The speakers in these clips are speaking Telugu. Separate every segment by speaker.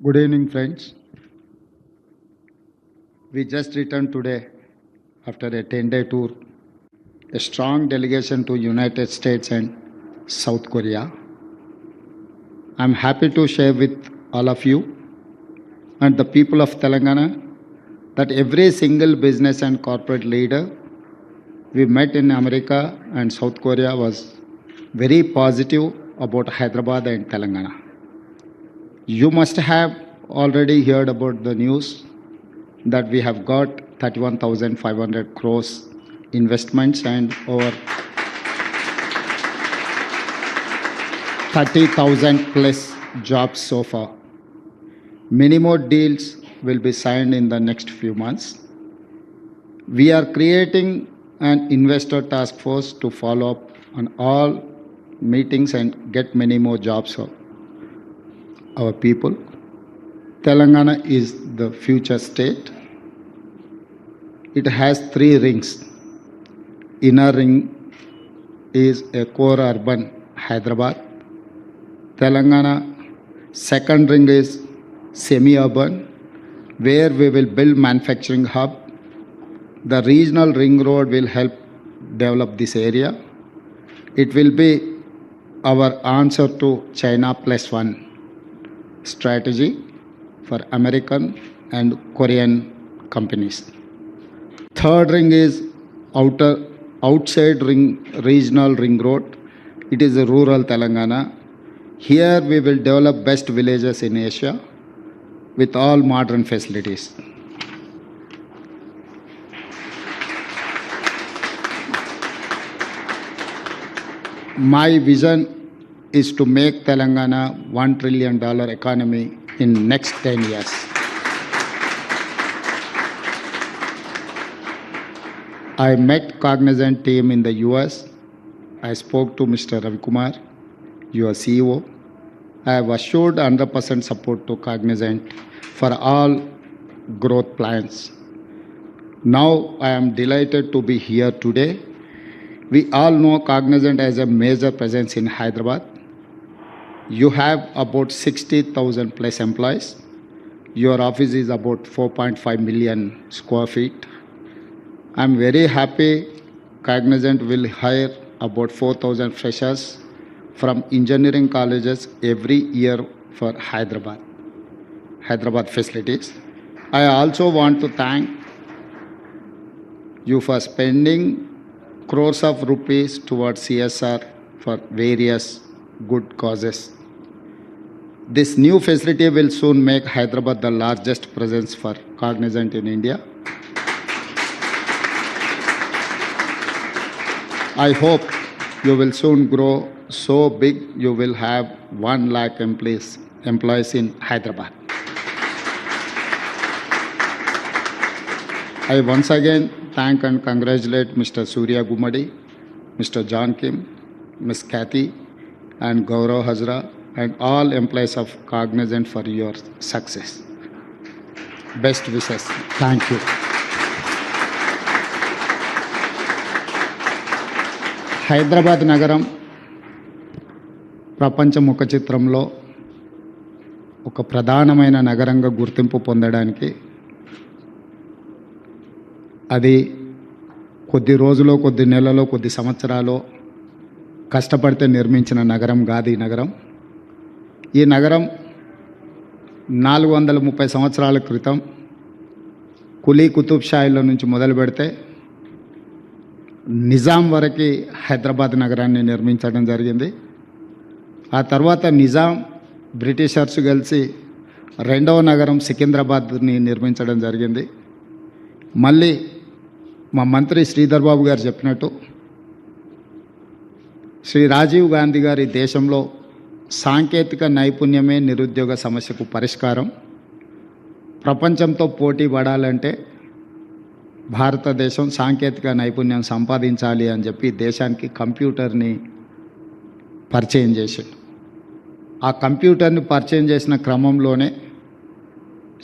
Speaker 1: Good evening, friends. We just returned today after a 10-day tour, a strong delegation to United States and South Korea. I'm happy to share with all of you and the people of Telangana that every single business and corporate leader we met in America and South Korea was very positive about Hyderabad and Telangana. You must have already heard about the news that we have got 31,500 crores investments and over 30,000 plus jobs so far. Many more deals will be signed in the next few months. We are creating an investor task force to follow up on all meetings and get many more jobs for our people. Telangana is the future state. It has 3 rings. Inner ring is a core urban Hyderabad. Telangana second ring is semi-urban, where we will build manufacturing hub. The regional ring road will help develop this area. It will be our answer to China plus one strategy for American and Korean companies. Third ring is outside ring regional ring road. It is a rural Telangana. Here we will develop best villages in Asia with all modern facilities. My vision is to make Telangana $1 trillion economy in next 10 years. I met Cognizant team in the US. I spoke to Mr. Ravi Kumar, your CEO. I have assured 100% support to Cognizant for all growth plans. Now I am delighted to be here today. We all know Cognizant has a major presence in Hyderabad. You have about 60,000 plus employees. Your office is about 4.5 million square feet. I'm very happy Cognizant will hire about 4,000 freshers from engineering colleges every year for Hyderabad facilities. I also want to thank you for spending crores of rupees towards CSR for various good causes. This new facility will soon make Hyderabad the largest presence for Cognizant in India. I hope you will soon grow so big you will have 1 lakh employees in Hyderabad. I once again thank and congratulate Mr. Surya Gumadi, Mr. John Kim, Ms. Kathy, and Gaurav Hazra, and all employees of Cognizant for your success. Best wishes. Thank you. Hyderabad నగరం ప్రపంచ ముఖ చిత్రంలో ఒక ప్రధానమైన నగరంగా గుర్తింపు పొందడానికి అది కొద్ది రోజులో, కొద్ది నెలలో, కొద్ది సంవత్సరాలు కష్టపడితే నిర్మించిన నగరం కాదు ఈ నగరం. ఈ నగరం 430 సంవత్సరాల క్రితం కులీ కుతుబ్ షాయిల నుంచి మొదలు పెడితే నిజాం వరకు హైదరాబాద్ నగరాన్ని నిర్మించడం జరిగింది. ఆ తర్వాత నిజాం బ్రిటిషర్స్ కలిసి రెండవ నగరం సికింద్రాబాద్ని నిర్మించడం జరిగింది. మళ్ళీ మా మంత్రి శ్రీధర్ బాబు గారు చెప్పినట్టు శ్రీ రాజీవ్ గాంధీ గారి దేశంలో సాంకేతిక నైపుణ్యమే నిరుద్యోగ సమస్యకు పరిష్కారం. ప్రపంచంతో పోటీ పడాలంటే భారతదేశం సాంకేతిక నైపుణ్యం సంపాదించాలి అని చెప్పి దేశానికి కంప్యూటర్ని పరిచయం చేశాడు. ఆ కంప్యూటర్ని పరిచయం చేసిన క్రమంలోనే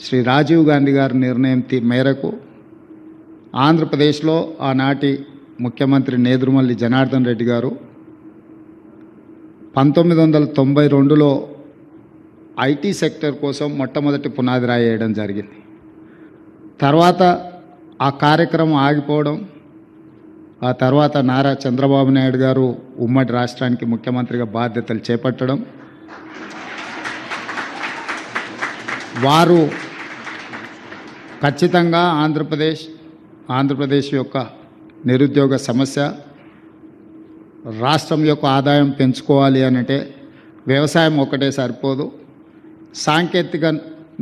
Speaker 1: శ్రీ రాజీవ్ గాంధీ గారి నిర్ణయం మేరకు ఆంధ్రప్రదేశ్లో ఆనాటి ముఖ్యమంత్రి నేదురుమల్లి జనార్దన్ రెడ్డి గారు 1992లో ఐటీ సెక్టర్ కోసం మొట్టమొదటి పునాది రాయడం జరిగింది. తర్వాత ఆ కార్యక్రమం ఆగిపోవడం, ఆ తర్వాత నారా చంద్రబాబు నాయుడు గారు ఉమ్మడి రాష్ట్రానికి ముఖ్యమంత్రిగా బాధ్యతలు చేపట్టడం, వారు ఖచ్చితంగా ఆంధ్రప్రదేశ్ యొక్క నిరుద్యోగ సమస్య, రాష్ట్రం యొక్క ఆదాయం పెంచుకోవాలి అనంటే వ్యవసాయం ఒకటే సరిపోదు, సాంకేతిక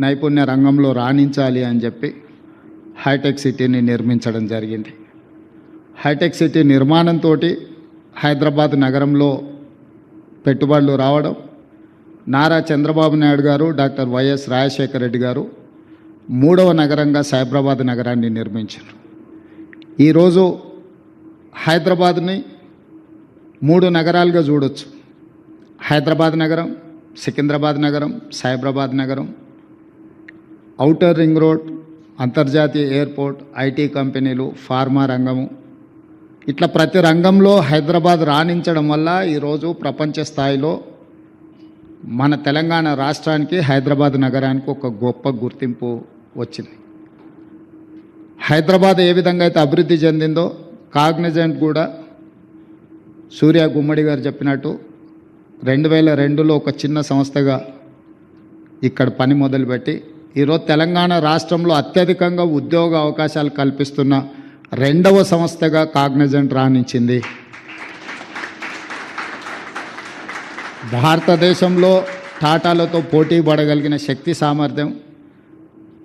Speaker 1: నైపుణ్య రంగంలో రాణించాలి అని చెప్పి హైటెక్ సిటీని నిర్మించడం జరిగింది. హైటెక్ సిటీ నిర్మాణంతో హైదరాబాద్ నగరంలో పెట్టుబడులు రావడం, నారా చంద్రబాబు నాయుడు గారు, డాక్టర్ వైఎస్ రాజశేఖర రెడ్డి గారు 3వ నగరంగా సైబరాబాద్ నగరాన్ని నిర్మించారు. ఈరోజు హైదరాబాద్ని 3 నగరాలుగా చూడొచ్చు. హైదరాబాద్ నగరం, సికింద్రాబాద్ నగరం, సైబరాబాద్ నగరం, ఔటర్ రింగ్ రోడ్, అంతర్జాతీయ ఎయిర్పోర్ట్, ఐటీ కంపెనీలు, ఫార్మా రంగము, ఇట్లా ప్రతి రంగంలో హైదరాబాద్ రాణించడం వల్ల ఈరోజు ప్రపంచ స్థాయిలో మన తెలంగాణ రాష్ట్రానికి, హైదరాబాద్ నగరానికి ఒక గొప్ప గుర్తింపు వచ్చింది. హైదరాబాద్ ఏ విధంగా అయితే అభివృద్ధి చెందిందో, కాగ్నిజెంట్ కూడా సూర్య గుమ్మడి గారు చెప్పినట్టు 2002లో ఒక చిన్న సంస్థగా ఇక్కడ పని మొదలుపెట్టి ఈరోజు తెలంగాణ రాష్ట్రంలో అత్యధికంగా ఉద్యోగ అవకాశాలు కల్పిస్తున్న 2వ సంస్థగా కాగ్నిజెంట్ రాణించింది. భారతదేశంలో టాటాలతో పోటీ పడగలిగిన శక్తి సామర్థ్యం,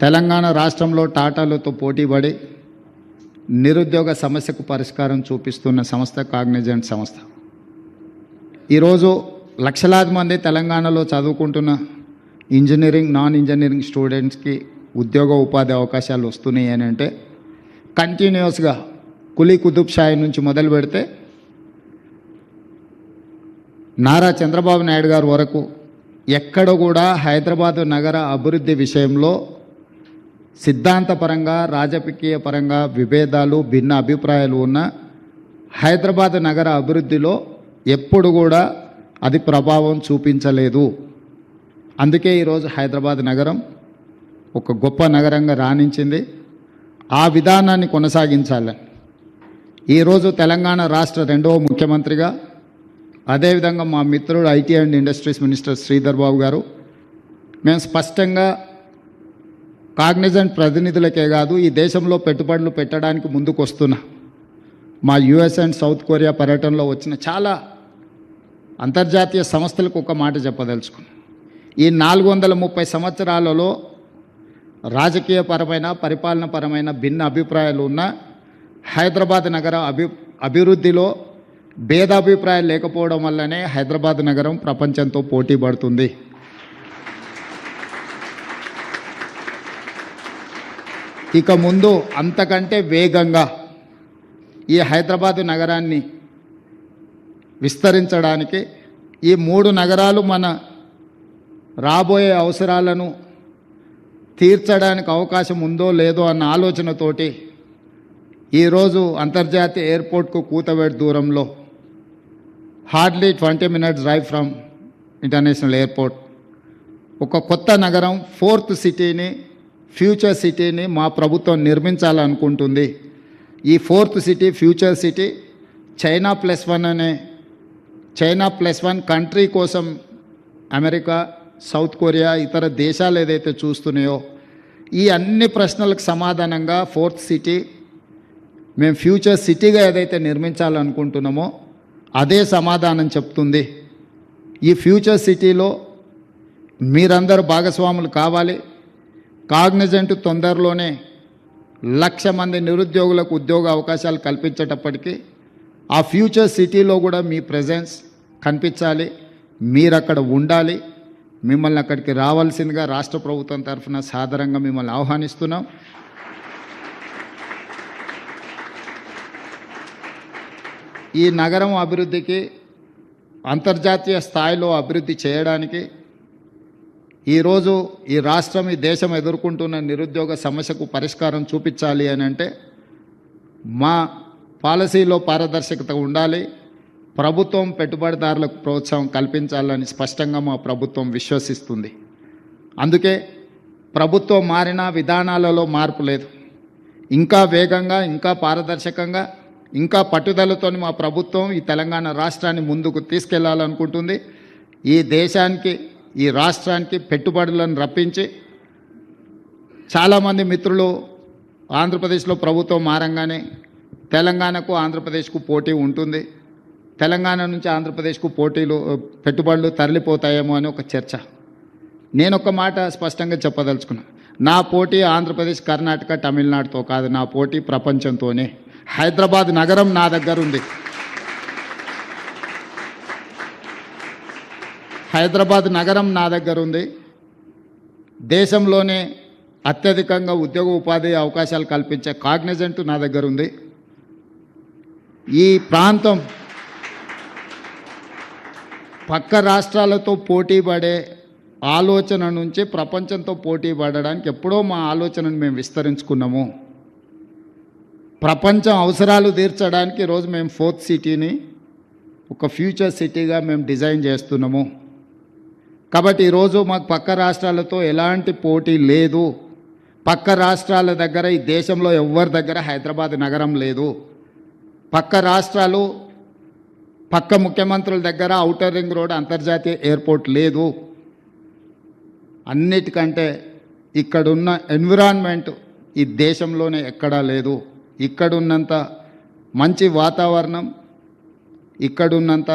Speaker 1: తెలంగాణ రాష్ట్రంలో టాటాలతో పోటీపడి నిరుద్యోగ సమస్యకు పరిష్కారం చూపిస్తున్న సంస్థ కాగ్నిజెంట్ సంస్థ. ఈరోజు లక్షలాది మంది తెలంగాణలో చదువుకుంటున్న ఇంజనీరింగ్, నాన్ ఇంజనీరింగ్ స్టూడెంట్స్కి ఉద్యోగ ఉపాధి అవకాశాలు వస్తున్నాయి అని అంటే కంటిన్యూస్గా కులీ కుతుబ్ షాయి నుంచి మొదలు పెడితే నారా చంద్రబాబు నాయుడు గారు వరకు ఎక్కడ కూడా హైదరాబాదు నగర అభివృద్ధి విషయంలో సిద్ధాంతపరంగా, రాజకీయ పరంగా విభేదాలు, భిన్న అభిప్రాయాలు ఉన్న హైదరాబాద్ నగర అభివృద్ధిలో ఎప్పుడు కూడా అది ప్రభావం చూపించలేదు. అందుకే ఈరోజు హైదరాబాద్ నగరం ఒక గొప్ప నగరంగా రాణించింది. ఆ విధానాన్ని కొనసాగించాలని ఈరోజు తెలంగాణ రాష్ట్ర 2వ ముఖ్యమంత్రిగా, అదేవిధంగా మా మిత్రుడు IT and industries minister Sridhar Babu గారు, మేము స్పష్టంగా కాగ్నిజెంట్ ప్రతినిధులకే కాదు, ఈ దేశంలో పెట్టుబడులు పెట్టడానికి ముందుకు వస్తున్న మా యుఎస్ అండ్ సౌత్ కొరియా పర్యటనలో వచ్చిన చాలా అంతర్జాతీయ సంస్థలకు ఒక మాట చెప్పదలుచుకున్నాం. ఈ 430 సంవత్సరాలలో రాజకీయపరమైన, పరిపాలనపరమైన భిన్న అభిప్రాయాలు ఉన్న హైదరాబాద్ నగర అభివృద్ధిలో భేదాభిప్రాయాలు లేకపోవడం వల్లనే హైదరాబాద్ నగరం ప్రపంచంతో పోటీ పడుతుంది. ఇక ముందు అంతకంటే వేగంగా ఈ హైదరాబాద్ నగరాన్ని విస్తరించడానికి ఈ 3 నగరాలు మన రాబోయే అవసరాలను తీర్చడానికి అవకాశం ఉందో లేదో అన్న ఆలోచనతోటి ఈరోజు అంతర్జాతీయ ఎయిర్పోర్ట్కు కూతవేటు దూరంలో, hardly 20 minutes drive from international airport, ఒక కొత్త నగరం, 4th సిటీని, ఫ్యూచర్ సిటీని మా ప్రభుత్వం నిర్మించాలనుకుంటుంది. ఈ 4th city, future city China plus one country కోసం అమెరికా, సౌత్ కొరియా, ఇతర దేశాలు ఏదైతే చూస్తున్నాయో ఈ అన్ని ప్రశ్నలకు సమాధానంగా 4th సిటీ మేము ఫ్యూచర్ సిటీగా ఏదైతే నిర్మించాలనుకుంటున్నామో అదే సమాధానం చెప్తుంది. ఈ ఫ్యూచర్ సిటీలో మీరందరూ భాగస్వాములు కావాలి. కాగ్నిజెంట్ తొందరలోనే 1,00,000 మంది నిరుద్యోగులకు ఉద్యోగ అవకాశాలు కల్పించేటప్పటికీ ఆ ఫ్యూచర్ సిటీలో కూడా మీ ప్రెజెన్స్ కనిపించాలి, మీరు అక్కడ ఉండాలి. మిమ్మల్ని అక్కడికి రావాల్సిందిగా రాష్ట్ర ప్రభుత్వం తరఫున సాదరంగా మిమ్మల్ని ఆహ్వానిస్తున్నాం. ఈ నగరం అభివృద్ధికి, అంతర్జాతీయ స్థాయిలో అభివృద్ధి చేయడానికి ఈరోజు ఈ రాష్ట్రం, ఈ దేశం ఎదుర్కొంటున్న నిరుద్యోగ సమస్యకు పరిష్కారం చూపించాలి అని అంటే మా పాలసీలో పారదర్శకత ఉండాలి. ప్రభుత్వం పెట్టుబడిదారులకు ప్రోత్సాహం కల్పించాలని స్పష్టంగా మా ప్రభుత్వం విశ్వసిస్తుంది. అందుకే ప్రభుత్వం మారిన విధానాలలో మార్పు లేదు. ఇంకా వేగంగా, ఇంకా పారదర్శకంగా, ఇంకా పట్టుదలతో మా ప్రభుత్వం ఈ తెలంగాణ రాష్ట్రాన్ని ముందుకు తీసుకెళ్లాలనుకుంటుంది. ఈ దేశానికి, ఈ రాష్ట్రానికి పెట్టుబడులను రప్పించి, చాలామంది మిత్రులు ఆంధ్రప్రదేశ్లో ప్రభుత్వం మారంగానే తెలంగాణకు ఆంధ్రప్రదేశ్కు పోటీ ఉంటుంది, తెలంగాణ నుంచి ఆంధ్రప్రదేశ్కు పెట్టుబడులు తరలిపోతాయేమో అని ఒక చర్చ. నేను ఒక మాట స్పష్టంగా చెప్పదలుచుకున్నా. నా పోటీ ఆంధ్రప్రదేశ్, కర్ణాటక, తమిళనాడుతో కాదు. నా పోటీ ప్రపంచంతోనే. హైదరాబాద్ నగరం నా దగ్గర ఉంది. హైదరాబాద్ నగరం నా దగ్గర ఉంది. దేశంలోనే అత్యధికంగా ఉద్యోగ ఉపాధి అవకాశాలు కల్పించే కాగ్నిజెంట్ నా దగ్గర ఉంది. ఈ ప్రాంతం పక్క రాష్ట్రాలతో పోటీ పడే ఆలోచన నుంచి ప్రపంచంతో పోటీ పడడానికి ఎప్పుడో మా ఆలోచనను మేము విస్తరించుకున్నాము. ప్రపంచం అవసరాలు తీర్చడానికి ఈరోజు మేము 4th సిటీని ఒక ఫ్యూచర్ సిటీగా మేము డిజైన్ చేస్తున్నాము. కాబట్టి ఈరోజు మాకు పక్క రాష్ట్రాలతో ఎలాంటి పోటీ లేదు. పక్క రాష్ట్రాల దగ్గర, ఈ దేశంలో ఎవరి దగ్గర హైదరాబాద్ నగరం లేదు. పక్క రాష్ట్రాలు, పక్క ముఖ్యమంత్రుల దగ్గర ఔటర్ రింగ్ రోడ్, అంతర్జాతీయ ఎయిర్పోర్ట్ లేదు. అన్నిటికంటే ఇక్కడున్న ఎన్విరాన్మెంట్ ఈ దేశంలోనే ఎక్కడా లేదు. ఇక్కడున్నంత మంచి వాతావరణం, ఇక్కడున్నంత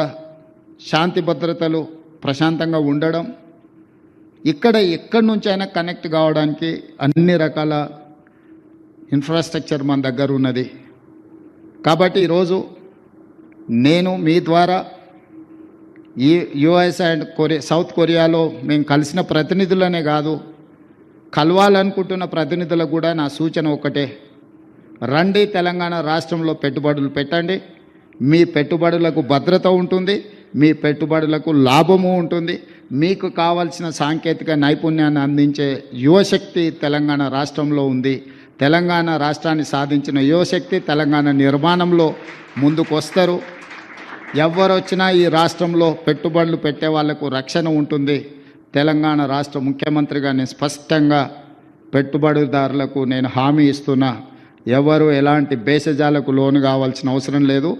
Speaker 1: శాంతి భద్రతలు, ప్రశాంతంగా ఉండడం, ఇక్కడ ఎక్కడి నుంచైనా కనెక్ట్ కావడానికి అన్ని రకాల ఇన్ఫ్రాస్ట్రక్చర్ మన దగ్గర ఉన్నది. కాబట్టి ఈరోజు నేను మీ ద్వారా ఈ యుఎస్ అండ్ సౌత్ కొరియాలో మేము కలిసిన ప్రతినిధులనే కాదు, కలవాలనుకుంటున్న ప్రతినిధులకు కూడా నా సూచన ఒకటే: రండి, తెలంగాణ రాష్ట్రంలో పెట్టుబడులు పెట్టండి. మీ పెట్టుబడులకు భద్రత ఉంటుంది, మీ పెట్టుబడులకు లాభము ఉంటుంది. మీకు కావాల్సిన సాంకేతిక నైపుణ్యాన్ని అందించే యువశక్తి తెలంగాణ రాష్ట్రంలో ఉంది. తెలంగాణ రాష్ట్రాన్ని సాధించిన యువశక్తి తెలంగాణ నిర్మాణంలో ముందుకు వస్తారు. ఎవరు వచ్చినా ఈ రాష్ట్రంలో పెట్టుబడులు పెట్టే వాళ్లకు రక్షణ ఉంటుంది. తెలంగాణ రాష్ట్ర ముఖ్యమంత్రిగా నేను స్పష్టంగా పెట్టుబడిదారులకు నేను హామీ ఇస్తున్నా. ఎవరు ఎలాంటి భేషజాలకు లోను కావాల్సిన అవసరం లేదు,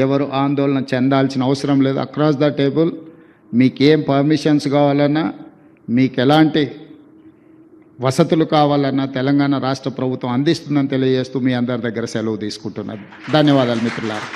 Speaker 1: ఎవరు ఆందోళన చెందాల్సిన అవసరం లేదు. అక్రాస్ ద టేబుల్ మీకేం పర్మిషన్స్ కావాలన్నా, మీకు ఎలాంటి వసతులు కావాలన్నా తెలంగాణ రాష్ట్ర ప్రభుత్వం అందిస్తుందని తెలియజేస్తూ మీ అందరి దగ్గర సెలవు తీసుకుంటున్నాను. ధన్యవాదాలు మిత్రులారా.